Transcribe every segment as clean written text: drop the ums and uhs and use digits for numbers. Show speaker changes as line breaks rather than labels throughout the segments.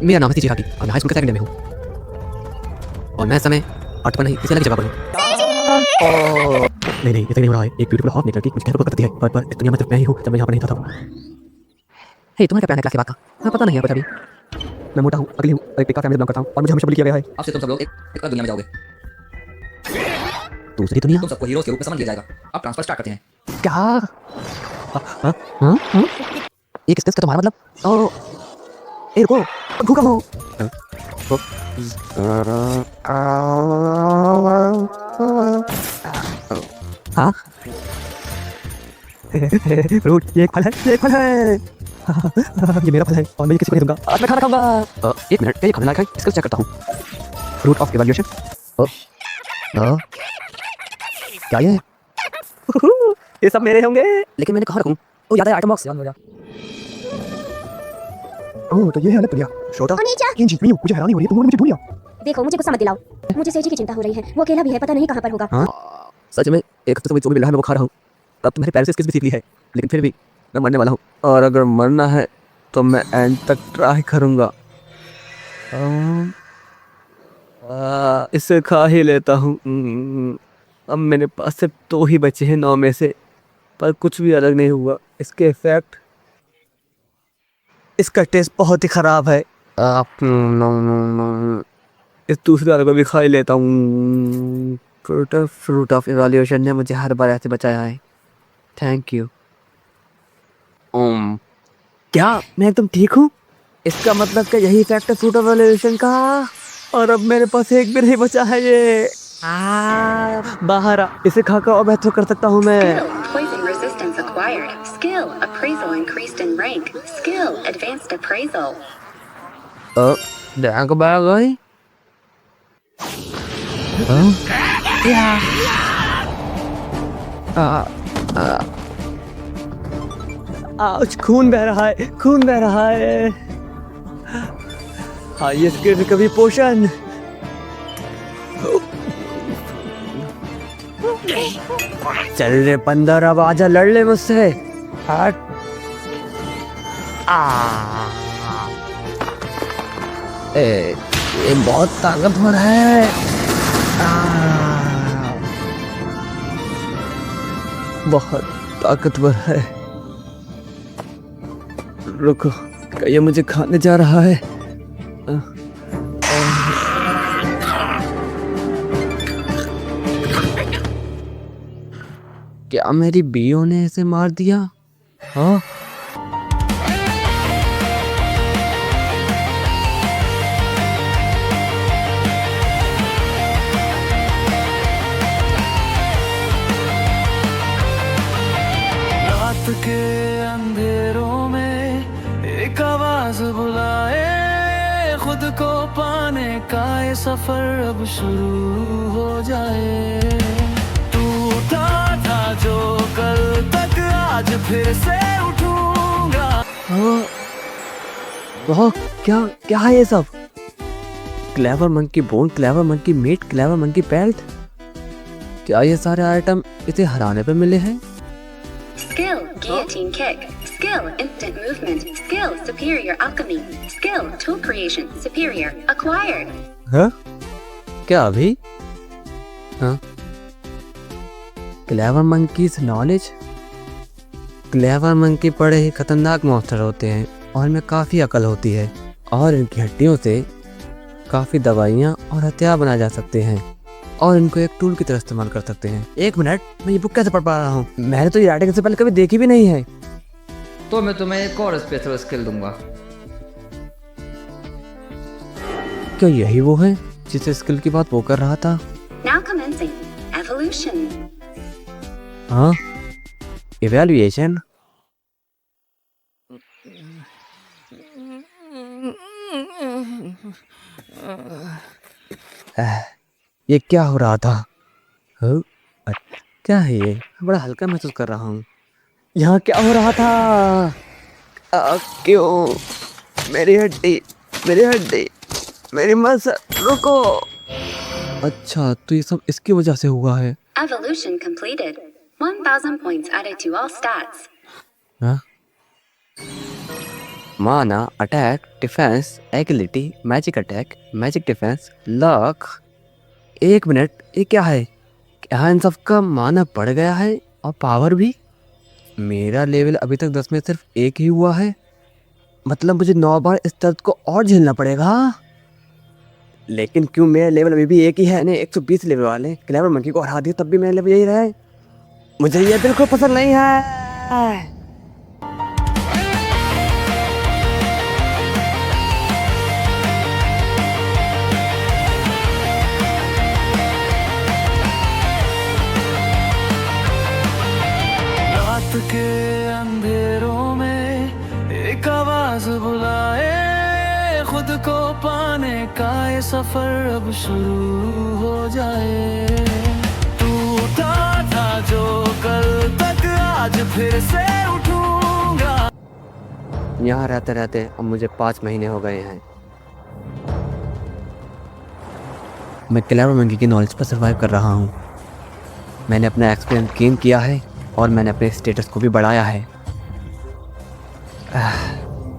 मेरा नाम है सीजी राठी और मैं हाई स्कूल के सेकंड ईयर में हूँ और मैं इस समय आर्ट पर नहीं किसी अलग जगह पर हूँ। नहीं ये सही नहीं हो रहा है। एक ब्यूटीफुल हॉट नेचर की मुझे कहना करती है पर इस दुनिया में सिर्फ मैं ही हूँ जब मैं यहाँ पर नहीं था। हे तुम्हारा क्या प्लान है क्लास के बाद का? मैं पता नहीं है कुछ अभी। मैं मोटा हूँ, अगली हूँ, एक बेकार फैमिली बिलोंग करता हूँ और मुझे हमेशा बुली किया गया है। अब से तुम सब लोग एक अलग दुनिया में जाओगे। दूसरी दुनिया? तुम सबको हीरोज के रूप में समझ लिया जाएगा। अब ट्रांसफर स्टार्ट करते हैं। क्या? हाँ? ये किस का तुम्हारा मतलब? ओ, ए रुको, भूखा हूँ। हाँ? फ्रूट, ये एक फल है, ये एक फल है। ये मेरा फल है और मैं ये किसी को नहीं दूंगा। आज मैं खाना खाऊंगा। एक मिनट, क्या ये खाने लायक है? इसका चेक करता हूँ। Fruit of evaluation. क्या ये? ये सब मेरे होंगे। लेकिन मैंने कहाँ रखूं? ओ याद है, आइटम बॉक्स याद हो गया। ओह तो ये है अलग दुनिया। श्रोता, इन जीतनी मुझे हैरानी हो रही है, तुमने मुझे भूल लिया।
देखो मुझे गुस्सा मत दिलाओ। मुझे सेजी की चिंता हो रही है। वो अकेला भी है, पता नहीं कहाँ पर होगा।
हाँ? सच में एक हफ्ते से मुझे जो भी मिल रहा है मैं वो खा रहा हूँ। अब तो मैंने पैर से स्किल्स भी सीख ली है, लेकिन फिर भी मैं मरने वाला हूँ और अगर मरना है तो मैं एंड तक ट्राई करूँगा। इसे खा ही लेता हूँ। अब मेरे पास सिर्फ 2 ही बचे हैं 9 में से, पर कुछ भी अलग नहीं हुआ। इसके इफेक्ट, इसका टेस्ट बहुत ही खराब है। इस दूसरे वाले को भी खा ही लेता हूँ। फ्रूट ऑफ इवैल्यूएशन ने मुझे हर बार ऐसे बचाया है। Thank you. क्या मैं एकदम ठीक हूँ? इसका मतलब कि यही इफेक्ट है फ्रूट ऑफ इवैल्यूएशन का। और अब मेरे पास एक भी नहीं बचा है। ये बाहर आ, इसे खाकर और बेहतर कर सकता हूँ मैं।
Poison resistance acquired. Skill appraisal increased in rank. Skill advanced appraisal.
Đạn có 3 gói. खून बह रहा है, खून बह रहा है। हाँ ये स्किल रिकवरी पोशन। चल रे बंदर, अब आजा लड़ ले मुझसे। हट। ये बहुत ताकतवर है। बहुत ताकतवर है। रुको, क्या ये मुझे खाने जा रहा है? क्या मेरी बीओ ने इसे मार दिया? हाँ?
रात के अंधेरों में एक आवाज बुलाए, खुद को पाने का ये सफर अब शुरू हो जाए। टूटा था जो कल तक, आज फिर से उठूंगा।
वाह, क्या है ये सब? Clever monkey bone, clever monkey meat, clever monkey belt. क्या ये सारे आइटम इसे हराने पे मिले हैं?
Skill guillotine kick. Skill instant movement. Skill superior alchemy. Skill tool creation superior acquired.
हाँ? क्या अभी? हाँ? Clever monkeys knowledge. Clever monkey बड़े ही खतरनाक मॉन्स्टर होते हैं और इनमें काफ़ी अकल होती है और इनकी हड्डियों से काफ़ी दवाइयाँ और हथियार बनाए जा सकते हैं और इनको एक टूल की तरह इस्तेमाल कर सकते हैं। एक मिनट, मैं ये बुक कैसे पढ़ पा रहा हूँ? मैंने तो ये राइटिंग से पहले कभी देखी भी नहीं है।
तो मैं तुम्हें एक और स्पेशल स्किल दूंगा।
क्या यही वो है जिस स्किल की बात वो कर रहा था?
Now commencing evolution.
हाँ? इवैल्यूएशन? ये क्या हो रहा था? क्या है ये? बड़ा हल्का महसूस कर रहा हूँ। यहाँ क्या हो रहा था? क्यों? मेरी हड्डी, मेरी मसल, रुको। अच्छा, तो ये सब इसकी वजह से हुआ है।
Evolution completed. 1000 points added to all stats.
हाँ? Mana, attack, defence, agility, magic attack, magic defence, luck. 1 minute, ये क्या है? क्या इन सब का माना बढ़ गया है और पावर भी? मेरा लेवल अभी तक 10 में सिर्फ 1 ही हुआ है, मतलब मुझे 9 बार इस दर्द को और झेलना पड़ेगा। लेकिन क्यों मेरा लेवल अभी भी 1 ही है? ने 120 लेवल वाले क्लेवर मंकी को हरा दिया, तब भी मेरा लेवल यही रहा है। मुझे ये बिल्कुल पसंद नहीं है।
रात के अंधेरों में एक आवाज बुलाए, खुद को पाने का ये सफर अब शुरू हो जाए। टूटा था जो कल तक, आज फिर से उठूंगा।
यहाँ रहते रहते अब मुझे 5 महीने हो गए हैं। मैं क्लेवर मंकी की नॉलेज पर सर्वाइव कर रहा हूँ। मैंने अपना एक्सपीरियंस गेन किया है और मैंने अपने स्टेटस को भी बढ़ाया है।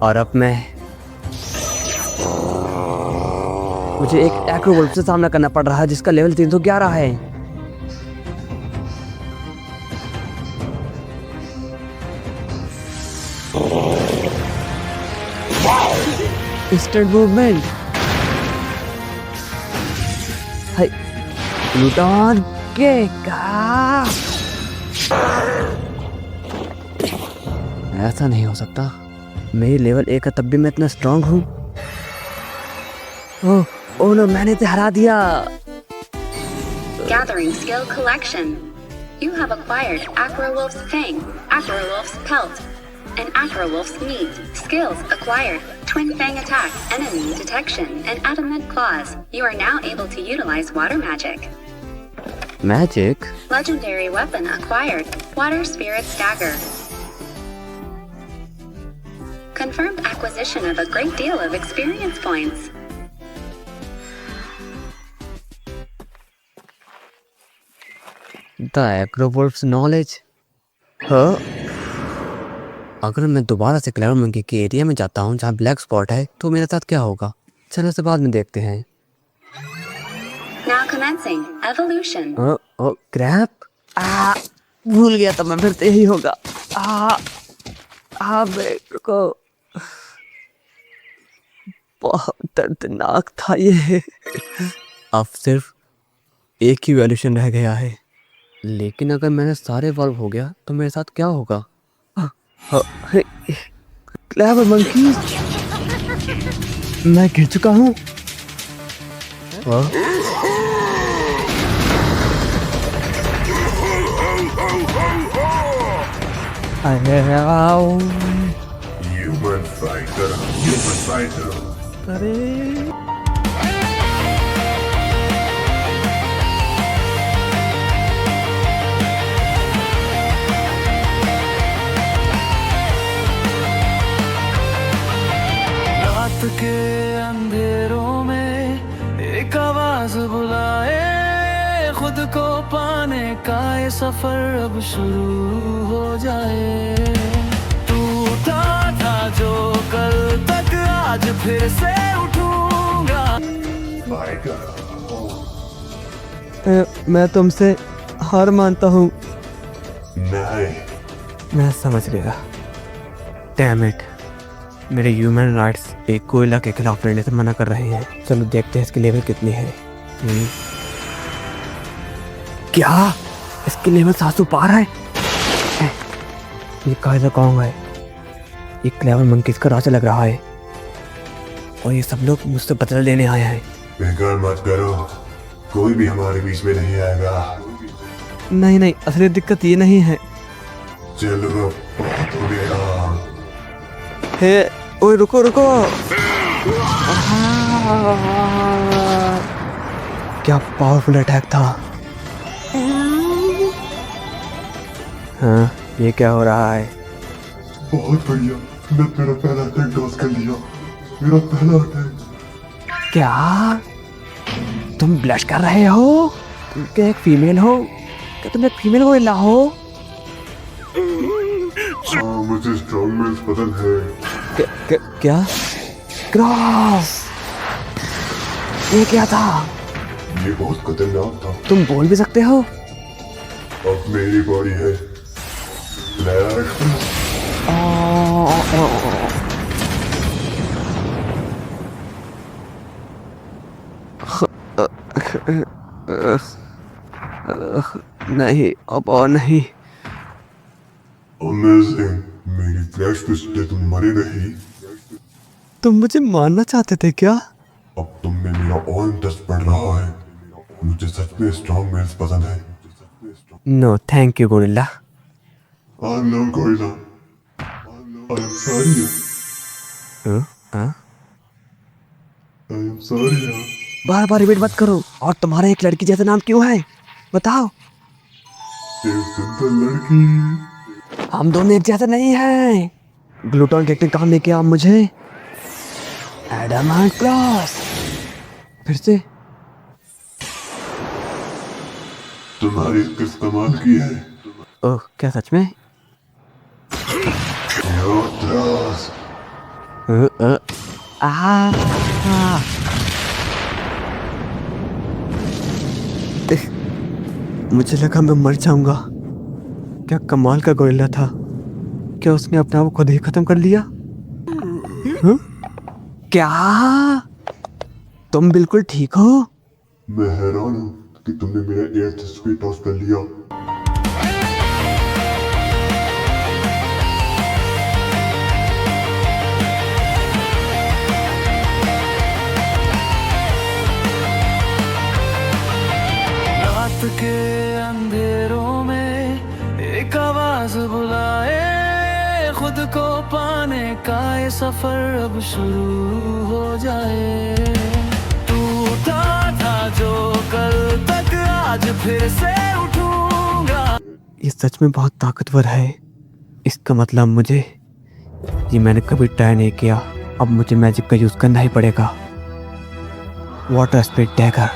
और अब मुझे एक एक्रोवोल्फ से सामना करना पड़ रहा है जिसका लेवल 311 है। इंस्टेंट मूवमेंट, हाय प्लूटन के का। ऐसा नहीं हो सकता, मेरी लेवल 1 है तब भी मैं इतना स्ट्रांग हूँ। ओह नो, मैंने इसे हरा दिया।
Gathering skill collection. You have acquired Acrowolf's Fang, Acrowolf's Pelt, and Acrowolf's Meat. Skills acquired: Twin Fang Attack, Enemy Detection, and Adamant Claws. You are now able to utilize water magic.
Magic?
Legendary weapon acquired: Water Spirit's Dagger. Confirmed acquisition of a great deal of experience points.
The Acrowolf's knowledge? हाँ? अगर मैं दोबारा से clever monkey के area में जाता हूँ जहाँ ब्लैक स्पॉट है तो मेरे साथ क्या होगा? चलो इसे बाद में देखते हैं।
Now commencing evolution.
क्रैप? भूल गया था मैं, फिर से यही होगा। मेरे को बहुत दर्दनाक था ये। अब सिर्फ एक ही वैल्यूशन रह गया है, लेकिन अगर मैंने सारे वॉल्व हो गया तो मेरे साथ क्या होगा? क्लेवर मंकी, मैं गिर चुका हूँ।
Human fighter.
अरे
रात के अंधेरों में एक आवाज बुलाए, खुद को पाने का ये सफर अब शुरू हो जाए। टूटा था जो कल तक, आज फिर से उठूंगा।
मैं तुमसे हार मानता हूँ।
नहीं,
मैं समझ गया। डैम इट, मेरे ह्यूमन राइट्स एक कोयला के खिलाफ लड़ने से मना कर रहे हैं। चलो देखते हैं इसकी लेवल कितनी है। क्या इसकी लेवल 700 पार है? ये कायदा कौन है? ये क्लेवर मंकीज का राजा लग रहा है और ये सब लोग मुझसे बदला लेने आए हैं।
बेकार मत करो, कोई भी हमारे बीच में नहीं आएगा।
नहीं, असली दिक्कत ये नहीं है।
चलो
हे ओए, रुको। क्या पावरफुल अटैक था। हाँ, ये क्या हो रहा है?
बहुत बढ़िया, मैं मेरा पहला अटैक डॉज कर लिया। मेरा पहला अटैक।
क्या तुम ब्लश कर रहे हो? तुम क्या एक फीमेल हो? क्या तुम एक फीमेल गोरिल्ला हो?
हाँ, मुझे स्ट्रॉन्गनेस पसंद है।
क्या? क्रॉस! ये क्या था?
ये बहुत खतरनाक था।
तुम बोल भी सकते हो?
अब मेरी बारी है। फ्लैश।
नहीं, अब और नहीं।
अमेजिंग। मेरी फ्लैश पिस्टल तुम मरे नहीं।
तुम मुझे मारना चाहते थे क्या?
अब तुम में मेरा और इंटरेस्ट बढ़ रहा है। मुझे सच में स्ट्रॉन्ग मैन्स पसंद है।
No thank you gorilla.
I'm not gorilla. I'm sorry. I'm sorry.
बार बार रिपीट मत करो। और तुम्हारा एक लड़की जैसा नाम क्यों है? बताओ।
एक सिंपल लड़की।
हम दोनों एक जैसे नहीं हैं। ग्लूटोन के काम लेके आप मुझे एडमांट क्लॉस। फिर से
तुम्हारी किस कमाल की है?
ओह क्या सच में?
योद्रास।
मुझे लगा मैं मर जाऊंगा। क्या कमाल का गोरिल्ला था। क्या उसने अपने आप को खुद ही खत्म कर लिया? क्या तुम बिल्कुल ठीक हो?
मैं हैरान हूँ कि तुमने मेरा एयर स्पीड टॉस कर लिया।
रात के अंधेरों में एक आवाज बुलाए, खुद को पाने का ये सफर अब शुरू हो जाए। टूटा था जो कल तक आज फिर से उठूंगा।
ये सच में बहुत ताकतवर है। इसका मतलब मुझे ये मैंने कभी ट्राई नहीं किया। अब मुझे मैजिक का यूज करना ही पड़ेगा। Water speed dagger,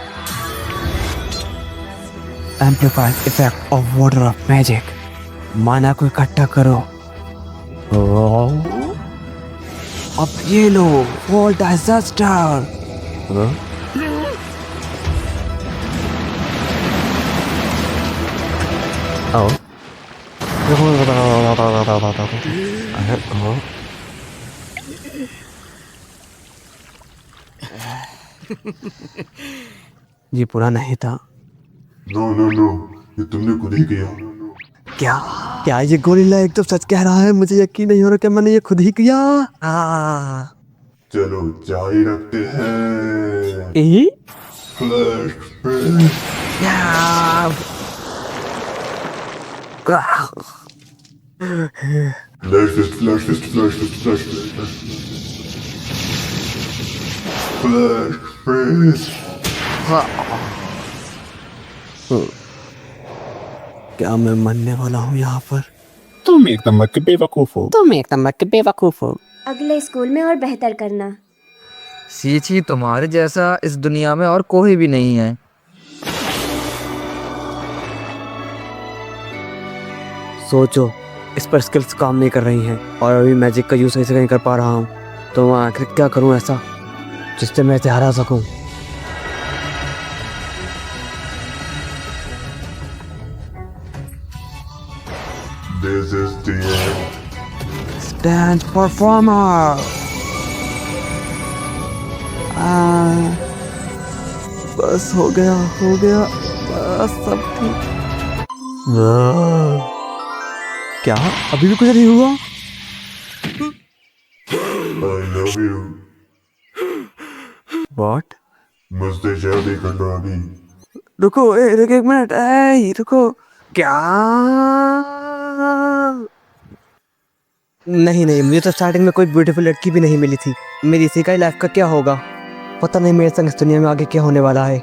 amplified effect of water of magic. माना को इकट्ठा करो। अब ये लो वॉल डिजास्टर। Oh. ये पूरा नहीं था।
नो नो नो, ये तुमने खुद ही किया।
क्या ये गोरिल्ला एकदम सच कह रहा है? मुझे यकीन नहीं हो रहा कि मैंने ये खुद ही किया।
चलो जारी रखते हैं। Flash flash flash flash flash flash flash.
क्या मैं मरने वाला हूँ यहाँ पर?
तुम एक नंबर के बेवकूफ हो।
अगले स्कूल में और बेहतर करना।
सीची तुम्हारे जैसा इस दुनिया में और कोई भी नहीं है।
सोचो, इस पर स्किल्स काम नहीं कर रही हैं और अभी मैजिक का यूज सही से नहीं कर पा रहा हूँ। तो मैं आखिर क्या करूँ ऐसा जिससे मैं इसे हरा सकूँ?
This is the end.
Stand performer. बस हो गया बस सब ठीक। क्या अभी भी कुछ नहीं हुआ?
I love you.
What?
मुझसे शादी करना अभी।
रुको रुको एक मिनट, रुको। क्या? नहीं, मुझे तो स्टार्टिंग में कोई ब्यूटीफुल लड़की भी नहीं मिली थी। मेरी इसी का ही लाइफ का क्या होगा? पता नहीं मेरे संग इस दुनिया में आगे क्या होने वाला है।